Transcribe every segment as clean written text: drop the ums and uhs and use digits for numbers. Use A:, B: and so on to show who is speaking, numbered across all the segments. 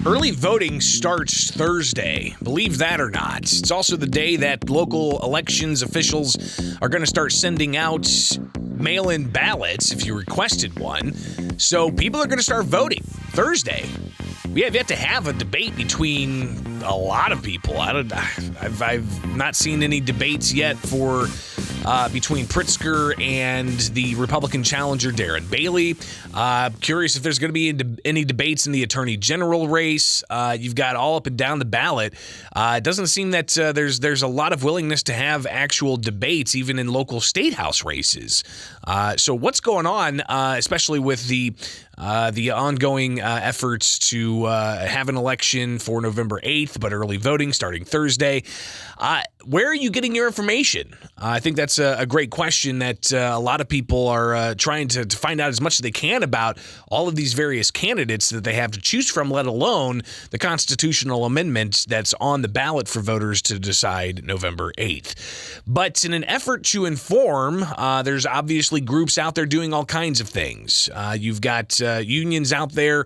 A: Early voting starts Thursday, believe that or not. It's also the day that local elections officials are going to start sending out mail-in ballots if you requested one. So people are going to start voting Thursday. We have yet to have a debate between a lot of people. I've not seen any debates yet for between Pritzker and the Republican challenger Darren Bailey. Curious if there's going to be any debates in the Attorney General race. You've got all up and down the ballot. It doesn't seem that there's a lot of willingness to have actual debates, even in local state house races. So what's going on, especially with the ongoing efforts to have an election for November 8th, but early voting starting Thursday. Where are you getting your information? I think that's a great question that a lot of people are trying to find out as much as they can about all of these various candidates that they have to choose from, let alone the constitutional amendment that's on the ballot for voters to decide November 8th. But in an effort to inform, there's obviously groups out there doing all kinds of things. You've got unions out there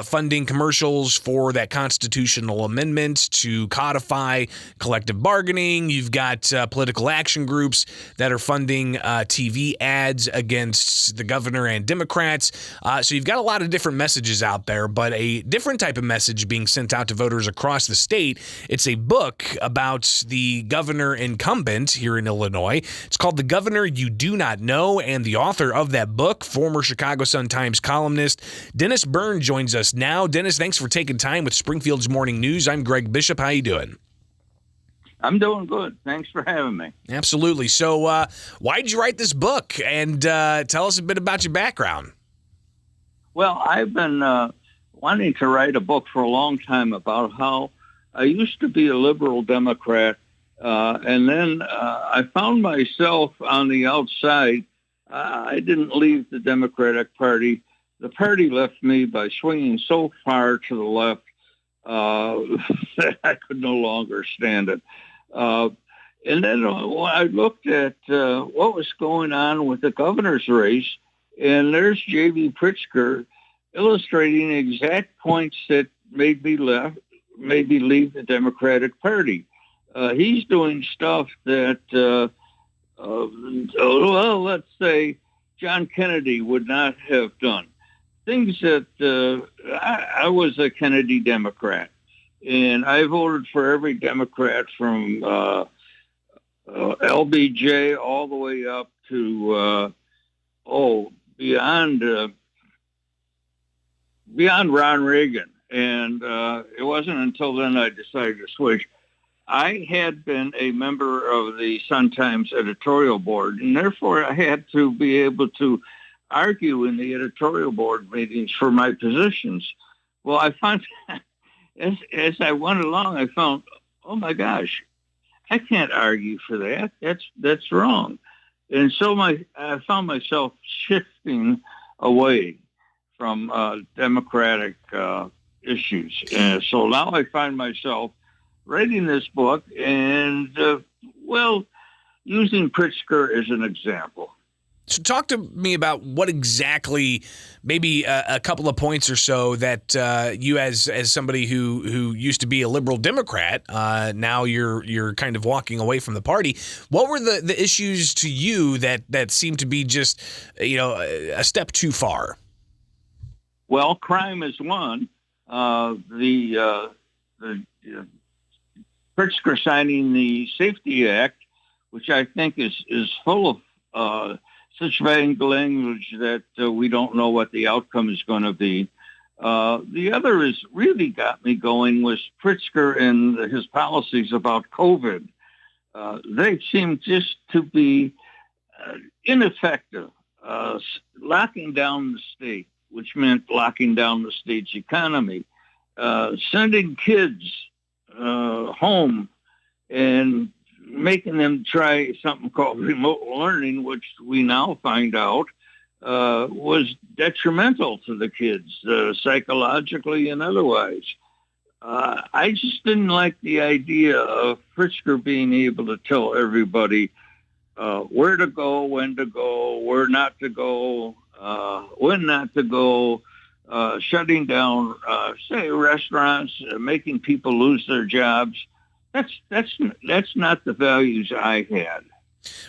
A: funding commercials for that constitutional amendment to codify collective bargaining. You've got political action groups that are funding TV ads against the governor and Democrats. So you've got a lot of different messages out there, but a different type of message being sent out to voters across the state. It's a book about the governor incumbent here in Illinois. It's called The Governor You Do Not Know, and the author of that book, former Chicago Sun-Times columnist Dennis Byrne, joins us now. Dennis, thanks for taking time with Springfield's Morning News. I'm Greg Bishop. How you doing?
B: I'm doing good. Thanks for having me.
A: Absolutely. So why did you write this book? And tell us a bit about your background.
B: Well, I've been wanting to write a book for a long time about how I used to be a liberal Democrat, and then I found myself on the outside. I didn't leave the Democratic Party. The party left me by swinging so far to the left that I could no longer stand it. And then I looked at what was going on with the governor's race, and there's J.B. Pritzker illustrating the exact points that made me leave the Democratic Party. He's doing stuff that, let's say John Kennedy would not have done. Things that I was a Kennedy Democrat, and I voted for every Democrat from LBJ all the way up to beyond Ron Reagan. And it wasn't until then I decided to switch. I had been a member of the Sun-Times editorial board, and therefore I had to be able to argue in the editorial board meetings for my positions. Well, I found as I went along, I found, oh my gosh, I can't argue for that. That's wrong. And so I found myself shifting away from democratic issues. And so now I find myself writing this book and, using Pritzker as an example.
A: So talk to me about what exactly, maybe a couple of points or so that you as somebody who used to be a liberal Democrat, now you're kind of walking away from the party. What were the issues to you that seemed to be just, a step too far?
B: Well, crime is one. The Pritzker signing the Safety Act, which I think is full of such vague language that we don't know what the outcome is going to be. The other is really got me going was Pritzker and his policies about COVID. They seem just to be ineffective. Locking down the state, which meant locking down the state's economy, sending kids home and making them try something called remote learning, which we now find out was detrimental to the kids, psychologically and otherwise. I just didn't like the idea of Pritzker being able to tell everybody where to go, when to go, where not to go, when not to go, shutting down, say, restaurants, making people lose their jobs. That's not the values I had.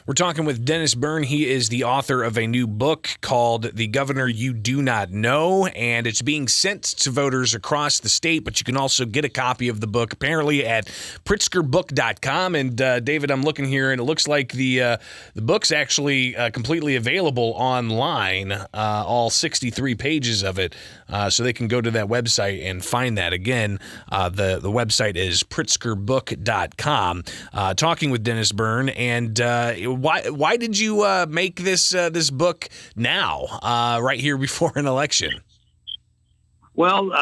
A: We're talking with Dennis Byrne. He is the author of a new book called The Governor You Do Not Know, and it's being sent to voters across the state, but you can also get a copy of the book apparently at pritzkerbook.com. And David, I'm looking here, and it looks like the book's actually completely available online, all 63 pages of it, so they can go to that website and find that. Again, the website is pritzkerbook.com. Talking with Dennis Byrne, and why did you make this book now, right here before an election?
B: Well,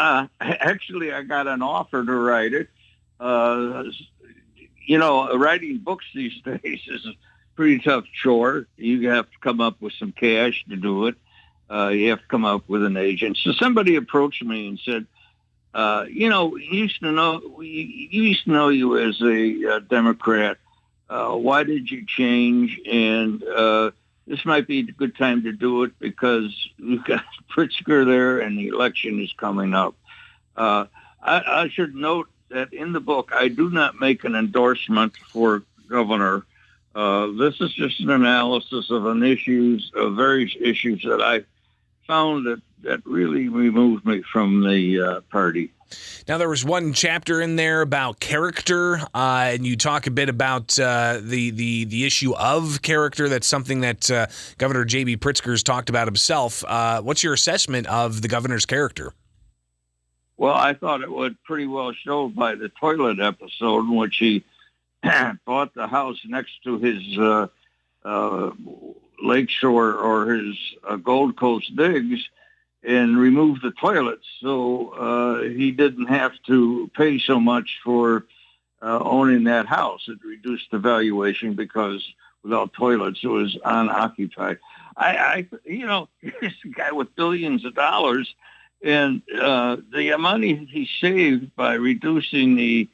B: actually, I got an offer to write it. Writing books these days is a pretty tough chore. You have to come up with some cash to do it. You have to come up with an agent. So somebody approached me and said, we used to know you as a Democrat. Why did you change? And this might be a good time to do it because we've got Pritzker there and the election is coming up. I should note that in the book, I do not make an endorsement for governor. This is just an analysis of various issues that I found that really removed me from the party.
A: Now, there was one chapter in there about character, and you talk a bit about the issue of character. That's something that Governor J.B. Pritzker's talked about himself. What's your assessment of the governor's character?
B: Well, I thought it was pretty well shown by the toilet episode in which he bought the house next to his lakeshore or his Gold Coast digs and removed the toilets, so he didn't have to pay so much for owning that house. It reduced the valuation because without toilets, it was unoccupied. Here's a guy with billions of dollars, and the money he saved by reducing the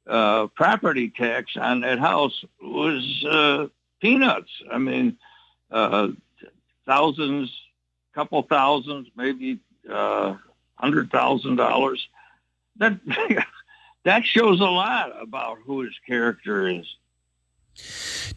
B: property tax on that house was peanuts. I mean, couple thousands, maybe $100,000. That shows a lot about who his character is.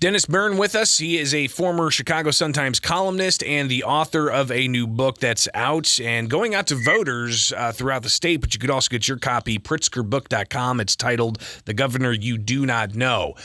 A: Dennis Byrne with us. He is a former Chicago Sun-Times columnist and the author of a new book that's out and going out to voters throughout the state, but you could also get your copy, pritzkerbook.com. It's titled The Governor You Do Not Know.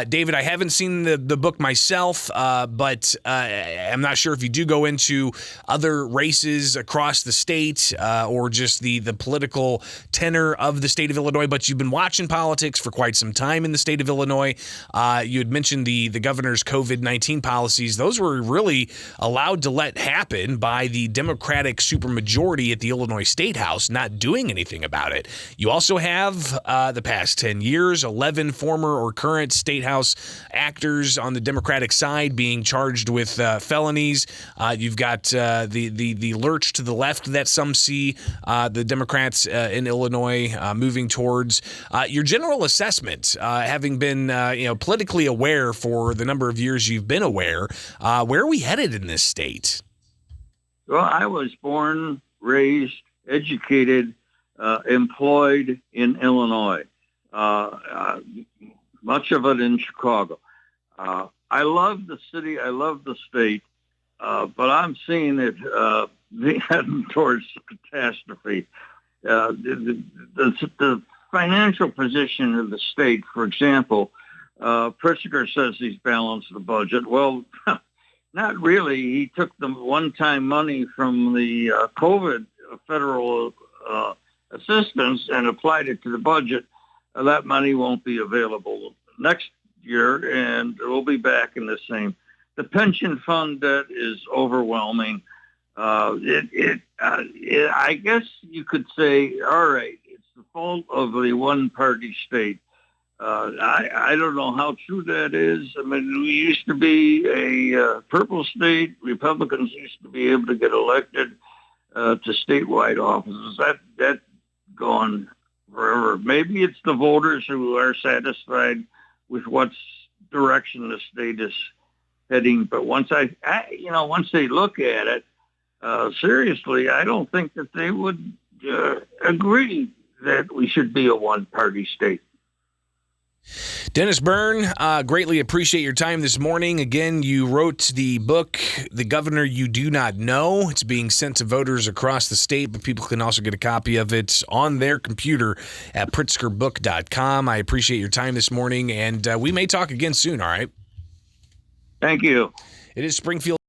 A: David, I haven't seen the book myself, but I'm not sure if you do go into other races across the state or just the political tenor of the state of Illinois, but you've been watching politics for quite some time in the state of Illinois. You had mentioned the governor's COVID-19 policies. Those were really allowed to let happen by the Democratic supermajority at the Illinois State House, not doing anything about it. You also have, the past 10 years, 11 former or current State House actors on the Democratic side being charged with felonies. You've got the lurch to the left that some see the Democrats in Illinois moving towards. Your general assessment, having been politically aware for the number of years you've been aware, where are we headed in this state?
B: Well, I was born, raised, educated, employed in Illinois, much of it in Chicago. I love the city. I love the state, but I'm seeing it heading towards catastrophe. The financial position of the state, for example, Pritzker says he's balanced the budget. Well, not really. He took the one-time money from the COVID federal assistance and applied it to the budget. That money won't be available next year, and we'll be back in the same. The pension fund debt is overwhelming. I guess you could say, all right, it's the fault of the one-party state. I don't know how true that is. I mean, we used to be a purple state. Republicans used to be able to get elected to statewide offices. That's gone forever. Maybe it's the voters who are satisfied with what direction the state is heading. But once they look at it, seriously, I don't think that they would agree that we should be a one-party state.
A: Dennis Byrne, greatly appreciate your time this morning. Again, you wrote the book, The Governor You Do Not Know. It's being sent to voters across the state, but people can also get a copy of it on their computer at pritzkerbook.com. I appreciate your time this morning, and we may talk again soon, all right?
B: Thank you.
A: It is Springfield.